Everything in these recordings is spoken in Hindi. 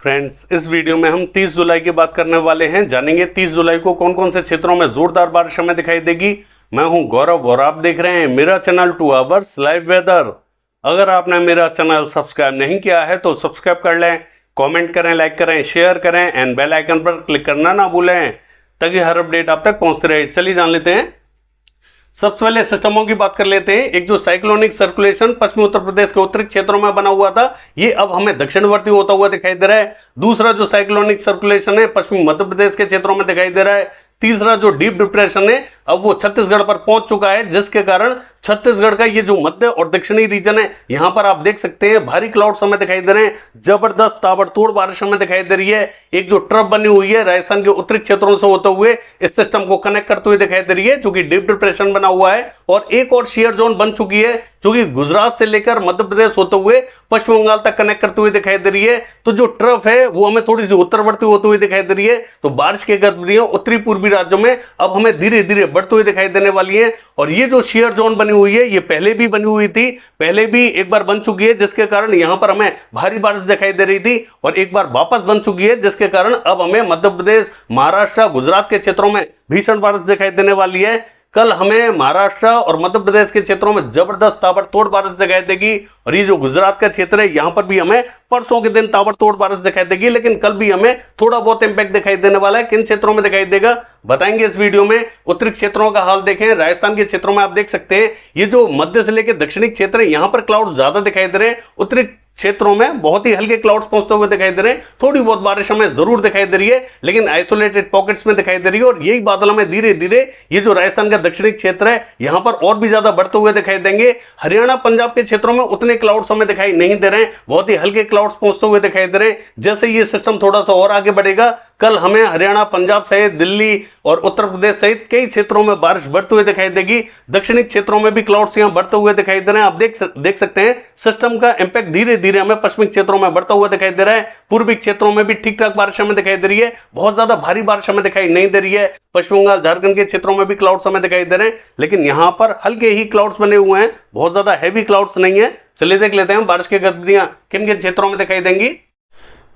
फ्रेंड्स, इस वीडियो में हम 30 जुलाई की बात करने वाले हैं। जानेंगे 30 जुलाई को कौन कौन से क्षेत्रों में जोरदार बारिश हमें दिखाई देगी। मैं हूं गौरव और आप देख रहे हैं मेरा चैनल 2 आवर्स लाइव वेदर। अगर आपने मेरा चैनल सब्सक्राइब नहीं किया है तो सब्सक्राइब कर लें, कमेंट करें, लाइक करें, शेयर करें एंड बेल आइकन पर क्लिक करना ना भूलें ताकि हर अपडेट आप तक पहुंचते रहे। चलिए जान लेते हैं। सबसे पहले सिस्टमों की बात कर लेते हैं। एक जो साइक्लोनिक सर्कुलेशन पश्चिमी उत्तर प्रदेश के उत्तरी क्षेत्रों में बना हुआ था, ये अब हमें दक्षिणवर्ती होता हुआ दिखाई दे रहा है। दूसरा जो साइक्लोनिक सर्कुलेशन है पश्चिमी मध्य प्रदेश के क्षेत्रों में दिखाई दे रहा है। तीसरा जो डीप डिप्रेशन है अब वो छत्तीसगढ़ पर पहुंच चुका है, जिसके कारण छत्तीसगढ़ का ये जो मध्य और दक्षिणी रीजन है, यहां पर आप देख सकते हैं भारी क्लाउड्स हमें दिखाई दे रहे हैं। जबरदस्त ताबड़तोड़ बारिश हमें दिखाई दे रही है। एक जो ट्रफ बनी हुई है राजस्थान के उत्तरी क्षेत्रों से होते हुए इस सिस्टम को कनेक्ट करते हुए दिखाई दे रही है, जो कि डीप डिप्रेशन बना हुआ है। और एक और शियर जोन बन चुकी है जो कि गुजरात से लेकर मध्य प्रदेश होते हुए पश्चिम बंगाल तक कनेक्ट करते हुए दिखाई दे रही है। तो जो ट्रफ है वो हमें थोड़ी सी उत्तरवर्ती होते हुए दिखाई दे रही है। तो बारिश की गतिविधियां उत्तरी पूर्वी राज्यों में अब हमें धीरे धीरे बढ़ते हुए दिखाई देने वाली है। और ये जो शियर जोन बनी हुई है ये पहले भी बनी हुई थी, पहले भी एक बार बन चुकी है, जिसके कारण यहां पर हमें भारी बारिश दिखाई दे रही थी और एक बार वापस बन चुकी है, जिसके कारण अब हमें मध्य प्रदेश, महाराष्ट्र, गुजरात के क्षेत्रों में भीषण बारिश दिखाई देने वाली है। कल हमें महाराष्ट्र और मध्य प्रदेश के क्षेत्रों में जबरदस्त ताबड़तोड़ बारिश दिखाई देगी। और ये जो गुजरात का क्षेत्र है यहां पर भी हमें परसों के दिन ताबड़तोड़ बारिश दिखाई देगी, लेकिन कल भी हमें थोड़ा बहुत इंपैक्ट दिखाई देने वाला है। किन क्षेत्रों में दिखाई देगा बताएंगे इस वीडियो में। उत्तरी क्षेत्रों का हाल देखें। राजस्थान के क्षेत्रों में आप देख सकते हैं ये जो मध्य से लेकर दक्षिणी क्षेत्र है यहां पर क्लाउड ज्यादा दिखाई दे रहे हैं। उत्तरी क्षेत्रों में बहुत ही हल्के क्लाउड्स पहुंचते हुए दिखाई दे रहे हैं। थोड़ी बहुत बारिश हमें जरूर दिखाई दे रही है, लेकिन आइसोलेटेड पॉकेट्स में दिखाई दे रही है। और यही बादल हमें धीरे धीरे ये जो राजस्थान का दक्षिणी क्षेत्र है यहां पर और भी ज्यादा बढ़ते हुए दिखाई देंगे। हरियाणा, पंजाब के क्षेत्रों में उतने क्लाउड्स हमें दिखाई नहीं दे रहे हैं, बहुत ही हल्के क्लाउड्स पहुंचते हुए दिखाई दे रहे हैं। जैसे ये सिस्टम थोड़ा सा और आगे बढ़ेगा, कल हमें हरियाणा, पंजाब सहित दिल्ली और उत्तर प्रदेश सहित कई क्षेत्रों में बारिश बढ़ते हुए दिखाई देगी। दक्षिणी क्षेत्रों में भी क्लाउड्स यहां बढ़ते हुए दिखाई दे रहे हैं। आप देख सकते हैं सिस्टम का इंपैक्ट धीरे धीरे हमें पश्चिमी क्षेत्रों में बढ़ता हुआ दिखाई दे रहा है। पूर्वी क्षेत्रों में भी ठीक ठाक बारिश हमें दिखाई दे रही है, बहुत ज्यादा भारी बारिश हमें दिखाई नहीं दे रही है। पश्चिम बंगाल, झारखंड के क्षेत्रों में भी क्लाउड्स हमें दिखाई दे रहे हैं, लेकिन यहां पर हल्के ही क्लाउड्स बने हुए हैं, बहुत ज्यादा हैवी क्लाउड्स नहीं है। चलिए देख लेते हैं बारिश की गतिविधियां किन किन क्षेत्रों में दिखाई देंगी।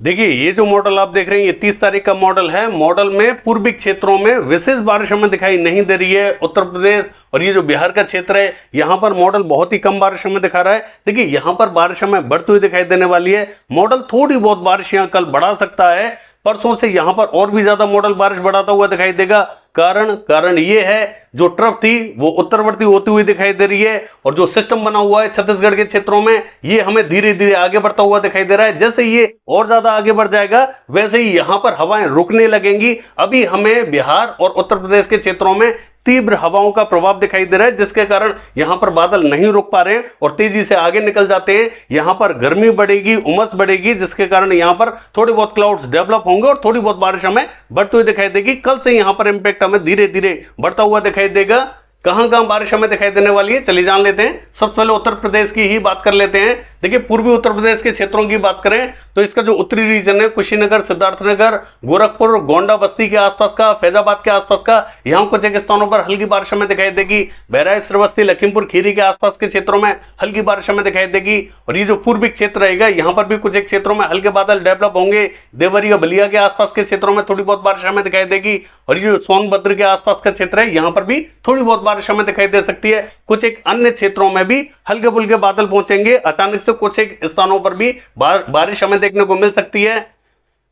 देखिए ये जो मॉडल आप देख रहे हैं ये 30 तारीख का मॉडल है। मॉडल में पूर्वी क्षेत्रों में विशेष बारिश हमें दिखाई नहीं दे रही है। उत्तर प्रदेश और ये जो बिहार का क्षेत्र है यहां पर मॉडल बहुत ही कम बारिश हमें दिखा रहा है। देखिए यहां पर बारिश हमें बढ़ती हुई दिखाई देने वाली है। मॉडल थोड़ी बहुत बारिश यहां कल बढ़ा सकता है, परसों से यहां पर और भी ज्यादा मॉडल बारिश बढ़ाता हुआ दिखाई देगा। कारण ये है जो ट्रफ थी वो उत्तरवर्ती होती हुई दिखाई दे रही है और जो सिस्टम बना हुआ है छत्तीसगढ़ के क्षेत्रों में ये हमें धीरे धीरे आगे बढ़ता हुआ दिखाई दे रहा है। जैसे ये और ज्यादा आगे बढ़ जाएगा वैसे ही यहां पर हवाएं रुकने लगेंगी। अभी हमें बिहार और उत्तर प्रदेश के क्षेत्रों में तीव्र हवाओं का प्रभाव दिखाई दे रहा है, जिसके कारण यहां पर बादल नहीं रुक पा रहे हैं और तेजी से आगे निकल जाते हैं। यहां पर गर्मी बढ़ेगी, उमस बढ़ेगी, जिसके कारण यहां पर थोड़े बहुत क्लाउड्स डेवलप होंगे और थोड़ी बहुत बारिश हमें बढ़ती हुई दिखाई देगी। कल से यहां पर इंपैक्ट हमें धीरे धीरे बढ़ता हुआ दिखाई देगा। कहां कहां बारिश हमें दिखाई देने वाली है चलिए जान लेते हैं। सबसे पहले उत्तर प्रदेश की ही बात कर लेते हैं। देखिए पूर्वी उत्तर प्रदेश के क्षेत्रों की बात करें तो इसका जो उत्तरी रीजन है कुशीनगर, सिद्धार्थनगर, गोरखपुर, गोंडा, बस्ती के आसपास का, फैजाबाद के आसपास का, यहां कुछ एक स्थानों पर हल्की बारिश हमें दिखाई देगी। बहराइच, श्रावस्ती, लखीमपुर खीरी के आसपास के क्षेत्रों में हल्की बारिश हमें दिखाई देगी। और ये जो पूर्वी क्षेत्र रहेगा यहां पर भी कुछ एक क्षेत्रों में हल्के बादल डेवलप होंगे। देवरिया, बलिया के आसपास के क्षेत्रों में थोड़ी बहुत बारिश हमें दिखाई देगी। और ये जो सोनभद्र के आसपास का क्षेत्र है यहां पर भी थोड़ी बहुत बारिश हमें दिखाई दे सकती है। कुछ एक अन्य क्षेत्रों में भी हल्के फुल्के बादल पहुंचेंगे। अचानक से कुछ एक स्थानों पर भी बारिश हमें देखने को मिल सकती है।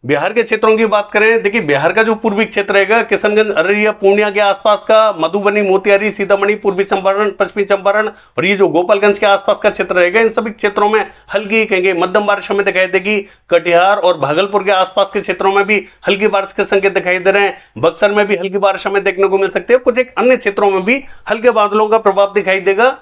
बिहार के क्षेत्रों की बात करें, देखिए बिहार का जो पूर्वी क्षेत्र रहेगा किशनगंज, अररिया, पूर्णिया के आसपास का, मधुबनी, मोतिहारी, सीतामढ़ी, पूर्वी चंपारण, पश्चिमी चंपारण और ये जो गोपालगंज के आसपास का क्षेत्र रहेगा, इन सभी क्षेत्रों में हल्की कहेंगे मध्यम बारिश हमें दिखाई देगी। कटिहार और भागलपुर के आसपास के क्षेत्रों में भी हल्की बारिश के संकेत दिखाई दे रहे हैं। बक्सर में भी हल्की बारिश हमें देखने को मिल सकती है। कुछ एक अन्य क्षेत्रों में भी हल्के बादलों का प्रभाव दिखाई देगा।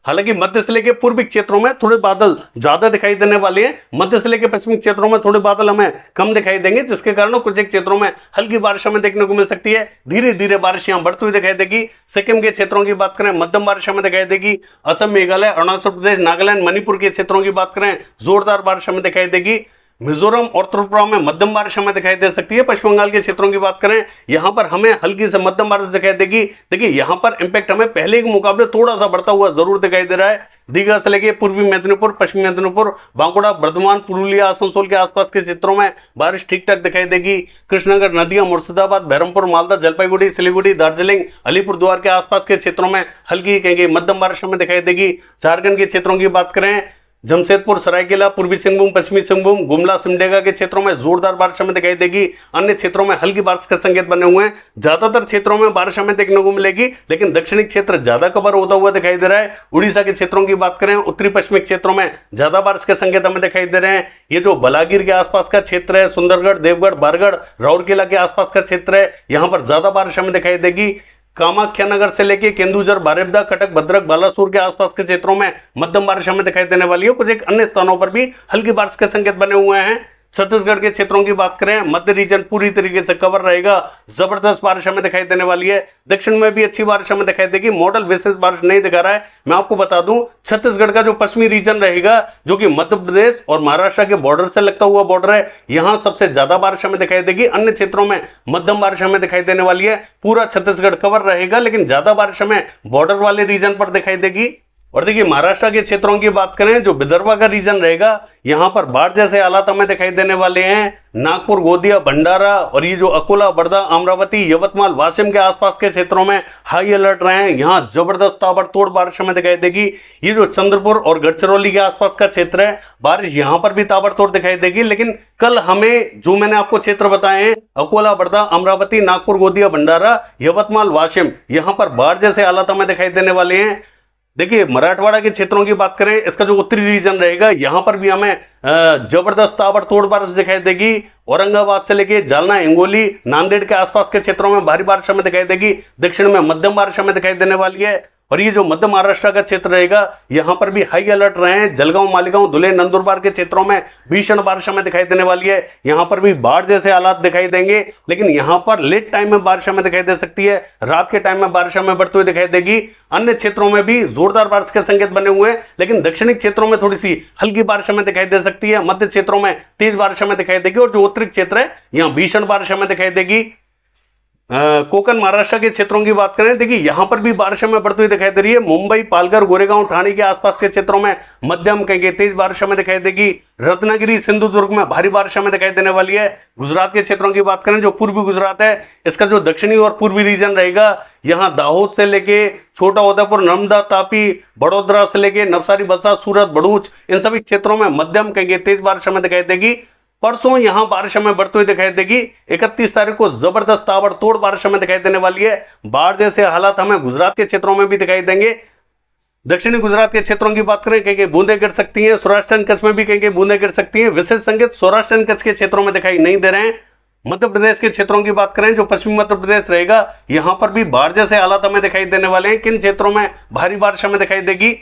हालांकि मध्य से लेकर पूर्वी क्षेत्रों में थोड़े बादल ज्यादा दिखाई देने वाले हैं। मध्य से लेकर पश्चिमी क्षेत्रों में थोड़े बादल हमें कम दिखाई देंगे, जिसके कारण कुछ एक क्षेत्रों में हल्की बारिश हमें देखने को मिल सकती है। धीरे धीरे बारिश यहां बढ़ती हुई दिखाई देगी। सिक्किम के क्षेत्रों की बात करें मध्यम बारिश हमें दिखाई देगी। असम, मेघालय, अरुणाचल प्रदेश, नागालैंड, मणिपुर के क्षेत्रों की बात करें जोरदार बारिश हमें दिखाई देगी। मिजोरम और त्रिपुरा में मध्यम बारिश हमें दिखाई दे सकती है। पश्चिम बंगाल के क्षेत्रों की बात करें, यहां पर हमें हल्की से मध्यम बारिश दिखाई देगी। देखिए यहां पर इंपैक्ट हमें पहले के मुकाबले थोड़ा सा बढ़ता हुआ जरूर दिखाई दे रहा है। दीघा से लेके पूर्वी मेदिनीपुर, पश्चिमी मेदिनीपुर, बांकुड़ा, बर्धमान, पुरुलिया, आसनसोल के आसपास के क्षेत्रों में बारिश ठीक ठाक दिखाई देगी। कृष्णनगर, नदिया, मुर्शिदाबाद, बहरमपुर, मालदा, जलपाईगुड़ी, सिलीगुड़ी, दार्जिलिंग, अलीपुरद्वार के आसपास के क्षेत्रों में हल्की कहेंगे मध्यम बारिश हमें दिखाई देगी। झारखंड के क्षेत्रों की बात करें, जमशेदपुर, सरायकेला, पूर्वी सिंहभूम, पश्चिमी सिंहभूम, गुमला, सिमडेगा के क्षेत्रों में जोरदार बारिश हमें दिखाई देगी। अन्य क्षेत्रों में हल्की बारिश के संकेत बने हुए हैं। ज्यादातर क्षेत्रों में बारिश हमें देखने को मिलेगी, लेकिन दक्षिणी क्षेत्र ज्यादा कवर होता हुआ दिखाई दे रहा है। उड़ीसा के क्षेत्रों की बात करें, उत्तरी पश्चिमी क्षेत्रों में ज्यादा बारिश के संकेत हमें दिखाई दे रहे हैं। ये जो बलागीर के आसपास का क्षेत्र है, सुंदरगढ़, देवगढ़, बारगढ़, राउरकेला के आसपास का क्षेत्र है, यहां पर ज्यादा बारिश हमें दिखाई देगी। कामाख्या नगर से लेके केंदुझर, बारिपदा, कटक, भद्रक, बालासुर के आसपास के क्षेत्रों में मध्यम बारिश हमें दिखाई देने वाली है। कुछ एक अन्य स्थानों पर भी हल्की बारिश के संकेत बने हुए हैं। छत्तीसगढ़ के क्षेत्रों की बात करें, मध्य रीजन पूरी तरीके से कवर रहेगा, जबरदस्त बारिश हमें दिखाई देने वाली है। दक्षिण में भी अच्छी बारिश हमें दिखाई देगी। मॉडल विशेष बारिश नहीं दिखा रहा है। मैं आपको बता दूं, छत्तीसगढ़ का जो पश्चिमी रीजन रहेगा, जो कि मध्य प्रदेश और महाराष्ट्र के बॉर्डर से लगता हुआ बॉर्डर है, यहां सबसे ज्यादा बारिश हमें दिखाई देगी। अन्य क्षेत्रों में मध्यम बारिश हमें दिखाई देने वाली है। पूरा छत्तीसगढ़ कवर रहेगा, लेकिन ज्यादा बारिश हमें बॉर्डर वाले रीजन पर दिखाई देगी। और देखिए महाराष्ट्र के क्षेत्रों की बात करें, जो विदर्भ का रीजन रहेगा, यहां पर बाढ़ जैसे हालात हमें दिखाई देने वाले हैं। नागपुर, गोंदिया, भंडारा और ये जो अकोला, वर्धा, अमरावती, यवतमाल, वाशिम के आसपास के क्षेत्रों में हाई अलर्ट रहे हैं। यहां जबरदस्त ताबड़तोड़ बारिश हमें दिखाई देगी। ये जो चंद्रपुर और गढ़चिरौली के आसपास का क्षेत्र है, बारिश यहां पर भी ताबड़तोड़ दिखाई देगी। लेकिन कल हमें जो मैंने आपको क्षेत्र बताए हैं, अकोला, वर्धा, अमरावती, नागपुर, गोंदिया, भंडारा, यवतमाल, वाशिम, यहां पर बाढ़ जैसे हालात हमें दिखाई देने वाले हैं। देखिए मराठवाड़ा के क्षेत्रों की बात करें, इसका जो उत्तरी रीजन रहेगा, यहां पर भी हमें जबरदस्त ताबड़तोड़ बारिश दिखाई देगी। औरंगाबाद से लेके जालना, हिंगोली, नांदेड़ के आसपास के क्षेत्रों में भारी बारिश हमें दिखाई देगी। दक्षिण में मध्यम बारिश हमें दिखाई देने वाली है। और ये जो मध्य महाराष्ट्र का क्षेत्र रहेगा, यहां पर भी हाई अलर्ट रहे हैं। जलगांव, मालेगांव, धुले, नंदुरबार के क्षेत्रों में भीषण बारिश हमें दिखाई देने वाली है। यहां पर भी बाढ़ जैसे हालात दिखाई देंगे, लेकिन यहां पर लेट टाइम में बारिश हमें दिखाई दे सकती है। रात के टाइम में बारिश हमें बढ़ती हुई दिखाई देगी। अन्य क्षेत्रों में भी जोरदार बारिश के संकेत बने हुए हैं, लेकिन दक्षिणी क्षेत्रों में थोड़ी सी हल्की बारिश हमें दिखाई दे सकती है। मध्य क्षेत्रों में तेज बारिश हमें दिखाई देगी, और जो उत्तरी क्षेत्र है, यहां भीषण बारिश हमें दिखाई देगी। कोकण, महाराष्ट्र के क्षेत्रों की बात करें, देखिए यहां पर भी बारिश हमें बढ़ती हुई दिखाई दे रही है। मुंबई, पालघर, गोरेगांव, ठाणे के आसपास के क्षेत्रों में मध्यम कहेंगे तेज बारिश हमें दिखाई देगी। रत्नागिरी, सिंधुदुर्ग में भारी बारिश हमें दिखाई देने वाली है। गुजरात के क्षेत्रों की बात करें, जो पूर्वी गुजरात है, इसका जो दक्षिणी और पूर्वी रीजन रहेगा, यहां दाहोद से लेके छोटा उदयपुर, नर्मदा, तापी, बड़ोदरा से लेके नवसारी, बलसाड, सूरत, भरूच, इन सभी क्षेत्रों में मध्यम कहेंगे तेज बारिश हमें दिखाई देगी। परसों यहां बारिश हमें बढ़ती हुई दिखाई देगी। 31 तारीख को जबरदस्त ताबड़तोड़ बारिश हमें दिखाई देने वाली है। बाढ़ जैसे हालात हमें गुजरात के क्षेत्रों में भी दिखाई देंगे। दक्षिणी गुजरात के क्षेत्रों की बात करें, कहीं बूंदे गिर सकती हैं। सौराष्ट्र कच्छ में भी कहीं बूंदे गिर सकती हैं। विशेष संकेत सौराष्ट्र कच्छ के क्षेत्रों में दिखाई नहीं दे रहे हैं। मध्य प्रदेश के क्षेत्रों की बात करें, जो पश्चिमी मध्य प्रदेश रहेगा, यहां पर भी बाढ़ जैसे हालात हमें दिखाई देने वाले हैं। किन क्षेत्रों में भारी बारिश हमें दिखाई देगी?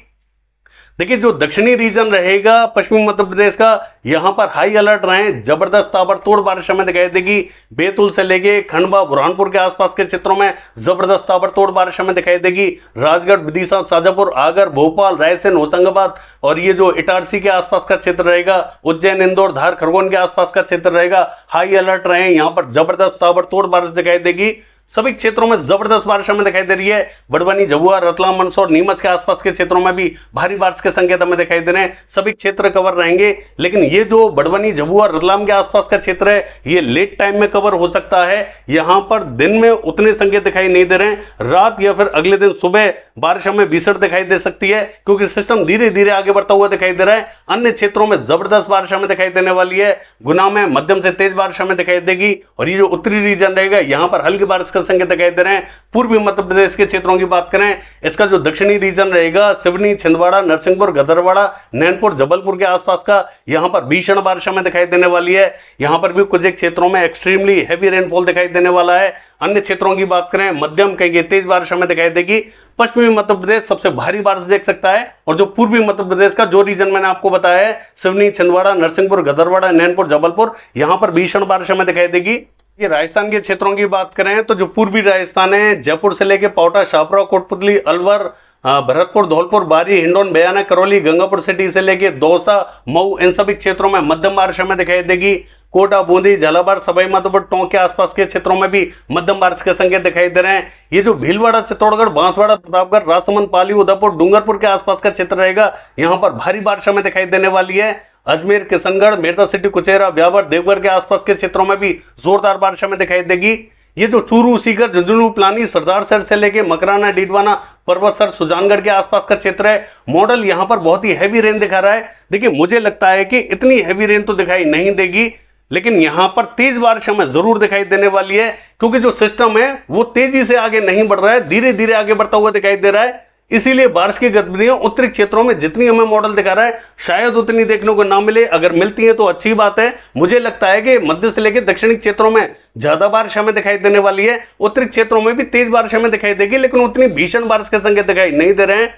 देखिए जो दक्षिणी रीजन रहेगा पश्चिमी मध्य प्रदेश का, यहां पर हाई अलर्ट रहे, जबरदस्त ताबड़तोड़ बारिश हमें दिखाई देगी। बैतूल से लेके खंडवा, बुरहानपुर के आसपास के क्षेत्रों में जबरदस्त ताबड़तोड़ बारिश हमें दिखाई देगी। राजगढ़, विदिशा, शाजापुर, आगर, भोपाल, रायसेन, होशंगाबाद और ये जो इटारसी के आसपास का क्षेत्र रहेगा, उज्जैन, इंदौर, धार, खरगोन के आसपास का क्षेत्र रहेगा, हाई अलर्ट रहे, यहां पर जबरदस्त ताबड़तोड़ बारिश दिखाई देगी। सभी क्षेत्रों में जबरदस्त बारिश हमें दिखाई दे रही है। बड़वानी, झबुआ, रतलाम, मंदसौर, नीमच के आसपास के क्षेत्रों में भी भारी बारिश के संकेत हमें दिखाई दे रहे हैं। सभी क्षेत्र कवर रहेंगे, लेकिन ये जो बड़वानी, झबुआ, रतलाम के आसपास का क्षेत्र है, ये लेट टाइम में कवर हो सकता है। यहां पर दिन में उतने संकेत दिखाई नहीं दे रहे हैं। रात या फिर अगले दिन सुबह बारिश हमें भीषण दिखाई दे सकती है, क्योंकि सिस्टम धीरे धीरे आगे बढ़ता हुआ दिखाई दे रहा है। अन्य क्षेत्रों में जबरदस्त बारिश हमें दिखाई देने वाली है। गुना में मध्यम से तेज बारिश हमें दिखाई देगी, और ये जो उत्तरी रीजन रहेगा, यहां पर हल्की बारिश का संकेत दिखाई दे रहे हैं। पूर्वी मध्य प्रदेश के क्षेत्रों की बात करें, इसका जो दक्षिणी रीजन रहेगा, सिवनी, छिंदवाड़ा, नरसिंहपुर, गदरवाड़ा, नैनपुर, जबलपुर के आसपास का, यहां पर भीषण बारिश हमें दिखाई देने वाली है। यहां पर भी कुछ एक क्षेत्रों में एक्सट्रीमली हैवी रेनफॉल दिखाई देने वाला है। अन्य क्षेत्रों की बात करें, मध्यम कहेंगे तेज बारिश हमें दिखाई देगी। पश्चिमी मध्य प्रदेश सबसे भारी बारिश देख सकता है, और जो पूर्वी मध्य प्रदेश का जो रीजन मैंने आपको बताया है, सिवनी, छिंदवाड़ा, नरसिंहपुर, गदरवाड़ा, नैनपुर, जबलपुर, यहां पर भीषण बारिश हमें दिखाई देगी। ये राजस्थान के क्षेत्रों की बात करें, तो जो पूर्वी राजस्थान है, जयपुर से लेकर पावटा, शाहपुरा, कोटपुतली, अलवर भरतपुर, धौलपुर, बारी, हिंडौन, बयाना, करौली, गंगापुर सिटी से लेके दौसा, मऊ, इन सभी क्षेत्रों में मध्यम बारिश हमें दिखाई देगी। कोटा, बूंदी, झालावाड़, सवाई माधोपुर, टोंक के आसपास के क्षेत्रों में भी मध्यम बारिश के संकेत दिखाई दे रहे हैं। ये जो भीलवाड़ा, चित्तौड़गढ़, बांसवाड़ा, प्रतापगढ़, राजसमंद, पाली, उदयपुर, डूंगरपुर के आसपास का क्षेत्र रहेगा, यहाँ पर भारी बारिश हमें दिखाई देने वाली है। अजमेर, किशनगढ़, मेरठ सिटी, कुचेहरा, ब्यावर, देवघर के आसपास के क्षेत्रों में भी जोरदार बारिश हमें दिखाई देगी। ये जो चूरू, सीकर, झुंझुनू, पिलानी, सरदार सर से लेके मकराना, डीडवाना, पर्वतसर, सुजानगढ़ के आसपास का क्षेत्र है। मॉडल यहां पर बहुत ही हैवी रेन दिखा रहा है। देखिए, मुझे लगता है कि इतनी हैवी रेन तो दिखाई नहीं देगी, लेकिन यहां पर तेज बारिश हमें जरूर दिखाई देने वाली है, क्योंकि जो सिस्टम है वो तेजी से आगे नहीं बढ़ रहा है, धीरे धीरे आगे बढ़ता हुआ दिखाई दे रहा है। इसीलिए बारिश की गतिविधियां उत्तरी क्षेत्रों में जितनी हमें मॉडल दिखा रहा है शायद उतनी देखने को ना मिले। अगर मिलती है तो अच्छी बात है। मुझे लगता है कि मध्य से लेकर दक्षिणी क्षेत्रों में ज्यादा बारिश हमें दिखाई देने वाली है। उत्तरी क्षेत्रों में भी तेज बारिश हमें दिखाई देगी, लेकिन उतनी भीषण बारिश के संकेत दिखाई नहीं दे रहे हैं।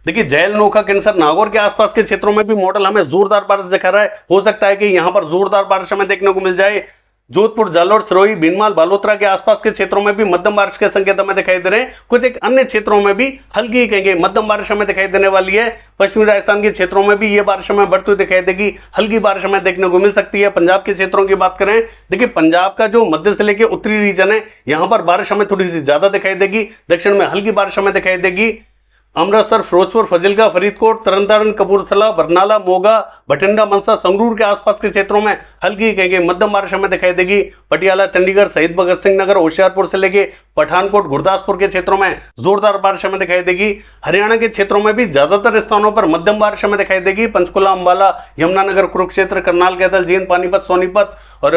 देखिए, जैल, नोखा, किनसर, नागौर के आसपास के क्षेत्रों में भी मॉडल हमें जोरदार बारिश दिखा रहा है। हो सकता है कि यहां पर जोरदार बारिश हमें देखने को मिल जाए। जोधपुर, जालोर, सिरोही, भीनमाल, बालोतरा के आसपास के क्षेत्रों में भी मध्यम बारिश के संकेत हमें दिखाई दे रहे हैं। कुछ एक अन्य क्षेत्रों में भी हल्की कहेंगे मध्यम बारिश हमें दिखाई देने वाली है। पश्चिमी राजस्थान के क्षेत्रों में भी ये बारिश हमें बढ़ती हुई दिखाई देगी, हल्की बारिश हमें देखने को मिल सकती है। पंजाब के क्षेत्रों की बात करें, देखिए पंजाब का जो मध्य से लेकर उत्तरी रीजन है, यहां पर बारिश हमें थोड़ी सी ज्यादा दिखाई देगी। दक्षिण में हल्की बारिश हमें दिखाई देगी। अमृतसर, फिरोजपुर, फजिलका, फरीदकोट, तरनतारन, कपूरथला, बरनाला, मोगा, बठिंडा, मनसा, संगरूर के आसपास के क्षेत्रों में हल्की कहेंगे मध्यम बारिश हमें दिखाई देगी। पटियाला, चंडीगढ़, शहीद भगत सिंह नगर, होशियारपुर से लेके पठानकोट, गुरदासपुर के क्षेत्रों में जोरदार बारिश हमें दिखाई देगी। हरियाणा के क्षेत्रों में भी ज्यादातर स्थानों पर मध्यम बारिश हमें दिखाई देगी। पंचकुला, अंबाला, यमुनानगर, कुरुक्षेत्र, करनाल, कैथल, जींद, पानीपत, सोनीपत और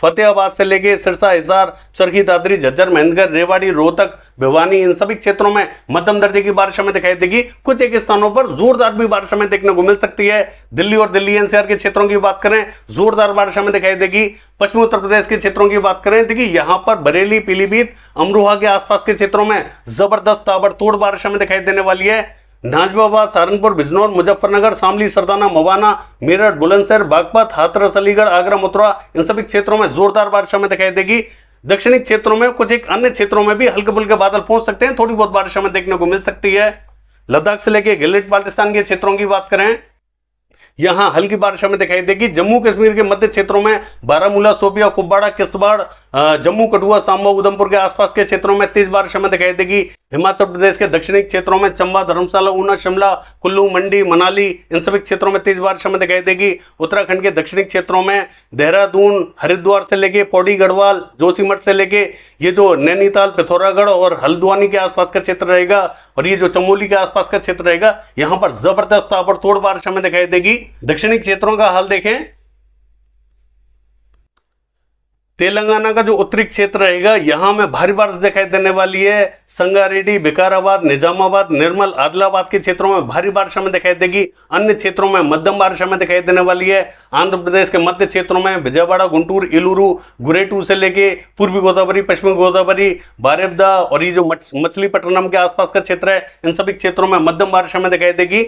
फतेहाबाद से लेके सिरसा, हिसार, चरखी, दादरी, झज्जर, महेंद्रगढ़, रेवाड़ी, रोहतक, भिवानी, इन सभी क्षेत्रों में मध्यम दर्जे की बारिश हमें दिखाई देगी। कुछ एक स्थानों पर जोरदार भी बारिश हमें देखने को मिल सकती है। दिल्ली और दिल्ली एनसीआर के क्षेत्रों की बात करें, जोरदार बारिश हमें दिखाई देगी। पश्चिमी उत्तर प्रदेश के क्षेत्रों की बात करें, देखिए यहां पर बरेली, पीलीभीत, अमरोहा के आसपास के क्षेत्रों में जबरदस्त ताबड़तोड़ बारिश हमें दिखाई देने वाली है। नाजिबाबाद, सहारनपुर, बिजनौर, मुजफ्फरनगर, शामली, सरदाना, मवाना, मेरठ, बुलंदशहर, बागपत, हाथरस, अलीगढ़, आगरा, मथुरा, इन सभी क्षेत्रों में जोरदार बारिश हमें दिखाई देगी। दक्षिणी क्षेत्रों में कुछ एक अन्य क्षेत्रों में भी हल्के फुल्के बादल पहुंच सकते हैं, थोड़ी बहुत बारिश हमें देखने को मिल सकती है। लद्दाख से लेकर गिलगित बाल्टिस्तान के क्षेत्रों की बात करें, यहां हल्की बारिश हमें दिखाई देगी। जम्मू कश्मीर के मध्य क्षेत्रों में बारामूला, शोपिया, कुपवाड़ा, किश्तवाड़, जम्मू, कठुआ, सांबा, उधमपुर के आसपास के क्षेत्रों में तेज बारिश हमें दिखाई देगी। हिमाचल प्रदेश के दक्षिणी क्षेत्रों में चंबा, धर्मशाला, ऊना, शिमला, कुल्लू, मंडी, मनाली, इन सभी क्षेत्रों में तेज बारिश हमें दिखाई देगी। उत्तराखंड के दक्षिणी क्षेत्रों में देहरादून, हरिद्वार से लेके पौड़ी, गढ़वाल, जोशीमठ से लेके ये जो नैनीताल, पिथौरागढ़ और हल्द्वानी के आसपास का क्षेत्र रहेगा, और ये जो चमोली के आसपास का क्षेत्र रहेगा, यहां पर जबरदस्त ताबड़तोड़ बारिश हमें दिखाई देगी। दक्षिणी क्षेत्रों का हाल देखें, तेलंगाना का जो उत्तरी क्षेत्र रहेगा, यहां में भारी बारिश दिखाई देने वाली है। संगारेड्डी, विकाराबाद, निजामाबाद, निर्मल, आदिलाबाद के क्षेत्रों में भारी बारिश हमें दिखाई देगी। अन्य क्षेत्रों में मध्यम बारिश हमें दिखाई देने वाली है। आंध्र प्रदेश के मध्य क्षेत्रों में विजयवाड़ा, गुंटूर, इलूरू, गुरेटू से लेके पूर्वी गोदावरी, पश्चिमी गोदावरी, बारेपदा और ये जो मछलीपट्टनम के आसपास का क्षेत्र है, इन सभी क्षेत्रों में मध्यम बारिश हमें दिखाई देगी।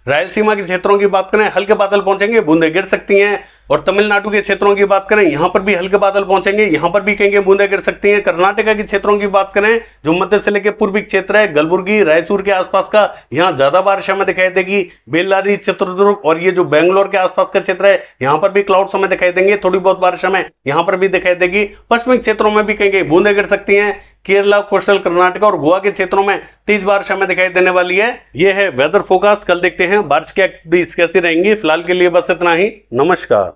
रायलसीमा के क्षेत्रों की बात करें, हल्के बादल पहुंचेंगे, बूंदें गिर सकती हैं। और तमिलनाडु के क्षेत्रों की बात करें, यहां पर भी हल्के बादल पहुंचेंगे, यहां पर भी कहेंगे बूंदें गिर सकती हैं। कर्नाटका के क्षेत्रों की बात करें, जो मध्य से लेकर पूर्वी क्षेत्र है, गलबुर्गी, रायचूर के आसपास का, यहां ज्यादा बारिश हमें दिखाई देगी। बेल्लारी, चित्रदुर्ग और ये जो बेंगलोर के आसपास का क्षेत्र है, यहां पर भी क्लाउड्स हमें दिखाई देंगे, थोड़ी बहुत बारिश हमें यहां पर भी दिखाई देगी। पश्चिमी क्षेत्रों में भी कहेंगे बूंदें गिर सकती हैं। केरला, कोस्टल कर्नाटका और गोवा के क्षेत्रों में तेज बारिश हमें दिखाई देने वाली है। यह है वेदर फोरकास्ट। कल देखते हैं बारिश की एक्टिविटीज कैसी रहेंगी। फिलहाल के लिए बस इतना ही। नमस्कार।